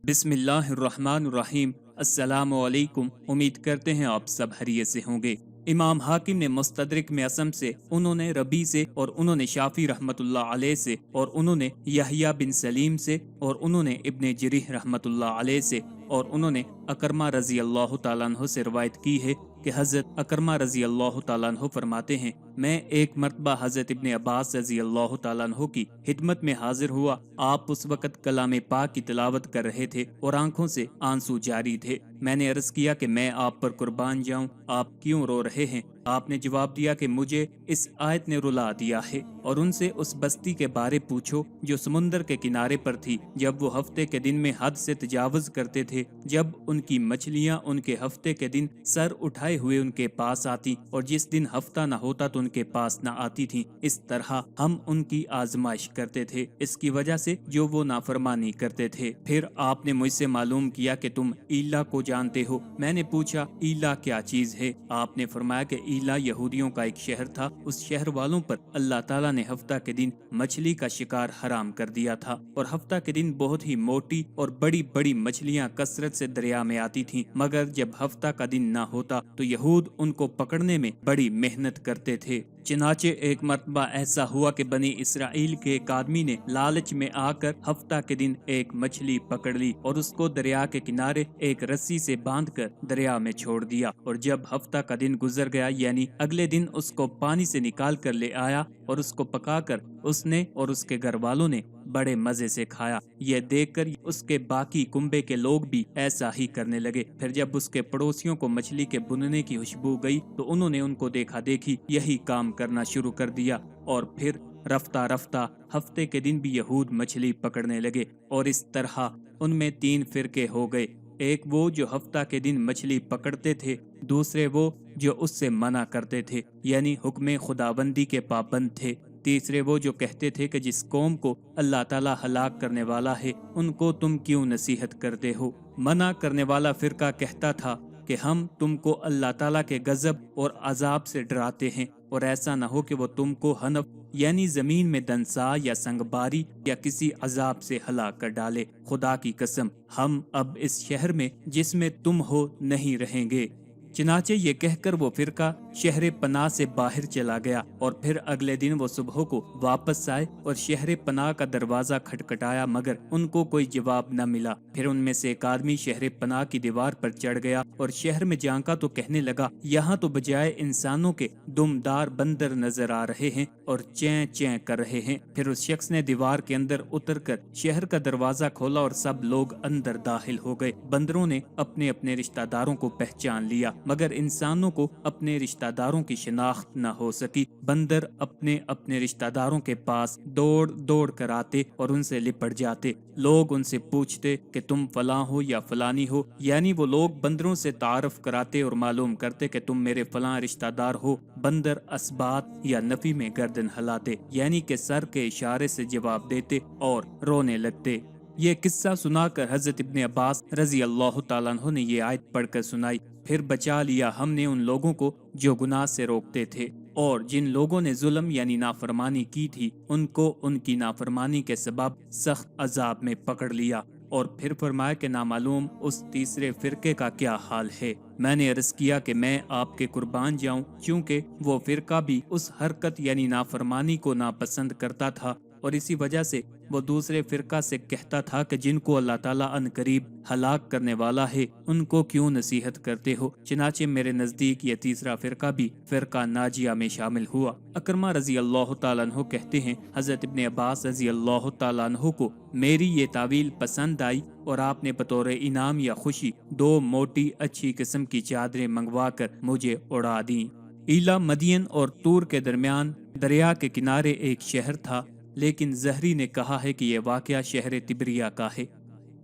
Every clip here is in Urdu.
بسم اللہ الرحمن الرحیم۔ السلام علیکم۔ امید کرتے ہیں آپ سب خیریت سے ہوں گے۔ امام حاکم نے مستدرک میں اسم سے، انہوں نے ربی سے، اور انہوں نے شافی رحمت اللہ علیہ سے، اور انہوں نے یحییٰ بن سلیم سے، اور انہوں نے ابن جریح رحمت اللہ علیہ سے، اور انہوں نے اکرمہ رضی اللہ تعالیٰ عنہ سے روایت کی ہے کہ حضرت اکرمہ رضی اللہ تعالیٰ عنہ فرماتے ہیں، میں ایک مرتبہ حضرت ابن عباس رضی اللہ تعالیٰ عنہ کی خدمت میں حاضر ہوا۔ آپ اس وقت کلام پاک کی تلاوت کر رہے تھے اور آنکھوں سے آنسو جاری تھے۔ میں نے عرض کیا کہ میں آپ پر قربان جاؤں، آپ کیوں رو رہے ہیں؟ آپ نے جواب دیا کہ مجھے اس آیت نے رلا دیا ہے، اور ان سے اس بستی کے بارے پوچھو جو سمندر کے کنارے پر تھی، جب وہ ہفتے کے دن میں حد سے تجاوز کرتے تھے، جب ان کی مچھلیاں ان کے ہفتے کے دن سر اٹھائے ہوئے ان کے پاس آتی، اور جس دن ہفتہ نہ ہوتا تو ان کے پاس نہ آتی تھی۔ اس طرح ہم ان کی آزمائش کرتے تھے، اس کی وجہ سے جو وہ نافرمانی کرتے تھے۔ پھر آپ نے مجھ سے معلوم کیا کہ تم ایلا کو جانتے ہو۔ میں نے پوچھا ایلا کیا چیز ہے؟ آپ نے فرمایا کہ ایلا یہودیوں کا ایک شہر تھا، اس شہر والوں پر اللہ تعالیٰ نے ہفتہ کے دن مچھلی کا شکار حرام کر دیا تھا، اور ہفتہ کے دن بہت ہی موٹی اور بڑی بڑی مچھلیاں کثرت سے دریا میں آتی تھیں، مگر جب ہفتہ کا دن نہ ہوتا تو یہود ان کو پکڑنے میں بڑی محنت کرتے تھے۔ چنانچہ ایک مرتبہ ایسا ہوا کہ بنی اسرائیل کے ایک آدمی نے لالچ میں آ کر ہفتہ کے دن ایک مچھلی پکڑ لی اور اس کو دریا کے کنارے ایک رسی سے باندھ کر دریا میں چھوڑ دیا، اور جب ہفتہ کا دن گزر گیا یعنی اگلے دن اس کو پانی سے نکال کر لے آیا اور اس کو پکا کر اس نے اور اس کے گھر والوں نے بڑے مزے سے کھایا۔ یہ دیکھ کر اس کے باقی کنبے کے لوگ بھی ایسا ہی کرنے لگے۔ پھر جب اس کے پڑوسیوں کو مچھلی کے بننے کی خوشبو گئی تو انہوں نے ان کو دیکھا دیکھی یہی کام کرنا شروع کر دیا، اور پھر رفتہ رفتہ ہفتے کے دن بھی یہود مچھلی پکڑنے لگے، اور اس طرح ان میں 3 فرقے ہو گئے۔ ایک وہ جو ہفتہ کے دن مچھلی پکڑتے تھے، دوسرے وہ جو اس سے منع کرتے تھے یعنی حکم خداوندی کے پابند تھے، تیسرے وہ جو کہتے تھے کہ جس قوم کو اللہ تعالیٰ ہلاک کرنے والا ہے ان کو تم کیوں نصیحت کرتے ہو۔ منع کرنے والا فرقہ کہتا تھا کہ ہم تم کو اللہ تعالیٰ کے غضب اور عذاب سے ڈراتے ہیں، اور ایسا نہ ہو کہ وہ تم کو حنف یعنی زمین میں دنسا یا سنگباری یا کسی عذاب سے ہلاک کر ڈالے۔ خدا کی قسم ہم اب اس شہر میں جس میں تم ہو نہیں رہیں گے۔ چنانچہ یہ کہہ کر وہ فرقہ شہر پناہ سے باہر چلا گیا، اور پھر اگلے دن وہ صبح کو واپس آئے اور شہر پناہ کا دروازہ کھٹکھٹایا، مگر ان کو کوئی جواب نہ ملا۔ پھر ان میں سے ایک آدمی شہر پناہ کی دیوار پر چڑھ گیا اور شہر میں جھانکا تو کہنے لگا، یہاں تو بجائے انسانوں کے دمدار بندر نظر آ رہے ہیں اور چیں چیں کر رہے ہیں۔ پھر اس شخص نے دیوار کے اندر اتر کر شہر کا دروازہ کھولا اور سب لوگ اندر داخل ہو گئے۔ بندروں نے اپنے اپنے رشتہ داروں کو پہچان لیا، مگر انسانوں کو اپنے رشتہ داروں کی شناخت نہ ہو سکی۔ بندر اپنے اپنے رشتہ داروں کے پاس دوڑ دوڑ کر آتے اور ان سے لپٹ جاتے۔ لوگ ان سے پوچھتے کہ تم فلاں ہو یا فلانی ہو، یعنی وہ لوگ بندروں سے تعارف کراتے اور معلوم کرتے کہ تم میرے فلاں رشتہ دار ہو۔ بندر اثبات یا نفی میں گردن ہلاتے یعنی کہ سر کے اشارے سے جواب دیتے اور رونے لگتے۔ یہ قصہ سنا کر حضرت ابن عباس رضی اللہ تعالیٰ عنہ نے یہ آیت پڑھ کر سنائی، پھر بچا لیا ہم نے ان لوگوں کو جو گناہ سے روکتے تھے، اور جن لوگوں نے ظلم یعنی نافرمانی کی تھی ان کو ان کی نافرمانی کے سبب سخت عذاب میں پکڑ لیا۔ اور پھر فرمایا کہ نامعلوم اس تیسرے فرقے کا کیا حال ہے۔ میں نے عرض کیا کہ میں آپ کے قربان جاؤں، چونکہ وہ فرقہ بھی اس حرکت یعنی نافرمانی کو ناپسند کرتا تھا، اور اسی وجہ سے وہ دوسرے فرقہ سے کہتا تھا کہ جن کو اللہ تعالیٰ عنْ قریب ہلاک کرنے والا ہے ان کو کیوں نصیحت کرتے ہو۔ چنانچہ میرے نزدیک یہ تیسرا فرقہ بھی فرقہ ناجیہ میں شامل ہوا۔ اکرمہ رضی اللہ تعالیٰ عنہ کہتے ہیں حضرت ابن عباس رضی اللہ تعالیٰ عنہ کو میری یہ تعویل پسند آئی، اور آپ نے بطور انعام یا خوشی 2 موٹی اچھی قسم کی چادریں منگوا کر مجھے اڑا دیں۔ ایلا مدین اور طور کے درمیان دریا کے کنارے ایک شہر تھا، لیکن زہری نے کہا ہے کہ یہ واقعہ شہر تبریہ کا ہے۔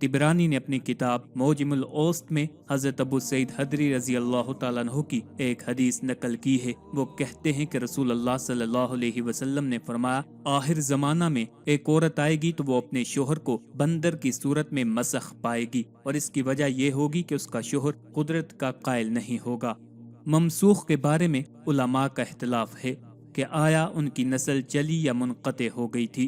طبرانی نے اپنی کتاب معجم الاوسط میں حضرت ابو سعید خدری رضی اللہ تعالیٰ عنہ کی ایک حدیث نقل کی ہے۔ وہ کہتے ہیں کہ رسول اللہ صلی اللہ علیہ وسلم نے فرمایا، آخر زمانہ میں ایک عورت آئے گی تو وہ اپنے شوہر کو بندر کی صورت میں مسخ پائے گی، اور اس کی وجہ یہ ہوگی کہ اس کا شوہر قدرت کا قائل نہیں ہوگا۔ ممسوخ کے بارے میں علماء کا اختلاف ہے کہ آیا ان کی نسل چلی یا منقطع ہو گئی تھی۔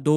2